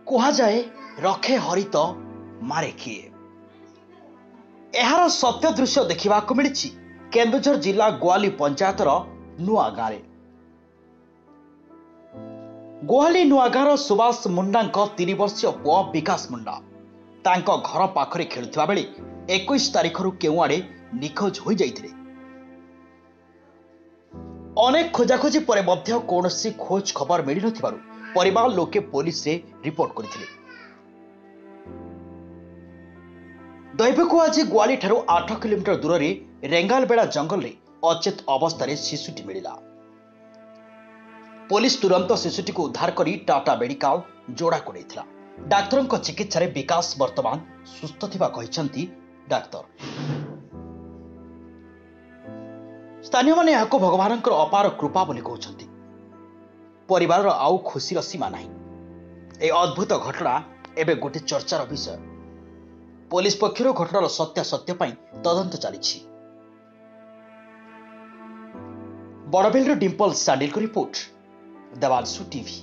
କୁହାଯାଏ ରଖେ ହରିତ ମାରେ କିଏ। ଏହାର ସତ୍ୟ ଦୃଶ୍ୟ ଦେଖିବାକୁ ମିଳିଛି କେନ୍ଦୁଝର ଜିଲ୍ଲା ଗୋଆଲି ପଞ୍ଚାୟତର ନୂଆ ଗାଁରେ। ଗୋହାଲି ନୂଆ ଗାଁର ସୁବାସ ମୁଣ୍ଡାଙ୍କ 3 ବର୍ଷୀୟ ପୁଅ ବିକାଶ ମୁଣ୍ଡା ତାଙ୍କ ଘର ପାଖରେ ଖେଳୁଥିବା ବେଳେ 21 ତାରିଖରୁ କେଉଁଆଡ଼େ ନିଖୋଜ ହୋଇଯାଇଥିଲେ। ଅନେକ ଖୋଜାଖୋଜି ପରେ ମଧ୍ୟ କୌଣସି ଖୋଜ ଖବର ମିଳିନଥିବାରୁ ପରିବାର ଲୋକେ ପୋଲିସରେ ରିପୋର୍ଟ କରିଥିଲେ। ଦୈବକୁ ଆଜି ଗୋଆଲିଠାରୁ 8 କିଲୋମିଟର ଦୂରରେ ରେଙ୍ଗାଲବେଡ଼ା ଜଙ୍ଗଲରେ ଅଚେତ ଅବସ୍ଥାରେ ଶିଶୁଟି ମିଳିଲା। ପୋଲିସ ତୁରନ୍ତ ଶିଶୁଟିକୁ ଉଦ୍ଧାର କରି ଟାଟା ମେଡିକାଲ ଯୋଡ଼ାକୁ ନେଇଥିଲା। ଡାକ୍ତରଙ୍କ ଚିକିତ୍ସାରେ ବିକାଶ ବର୍ତ୍ତମାନ ସୁସ୍ଥ ଥିବା କହିଛନ୍ତି ଡାକ୍ତର। ସ୍ଥାନୀୟମାନେ ଏହାକୁ ଭଗବାନଙ୍କର ଅପାର କୃପା ବୋଲି କହୁଛନ୍ତି। ପରିବାରର ଆଉ ଖୁସିର ସୀମା ନାହିଁ। ଏହି ଅଦ୍ଭୁତ ଘଟଣା ଏବେ ଗୋଟେ ଚର୍ଚ୍ଚାର ବିଷୟ। ପୋଲିସ ପକ୍ଷରୁ ଘଟଣାର ସତ୍ୟାସତ୍ୟ ପାଇଁ ତଦନ୍ତ ଚାଲିଛି। ବଡ଼ବିଲରୁ ଡିମ୍ପଲ ସାଣ୍ଡିଲଙ୍କ ରିପୋର୍ଟ, ଦେବାଂଶୁ ଟିଭି।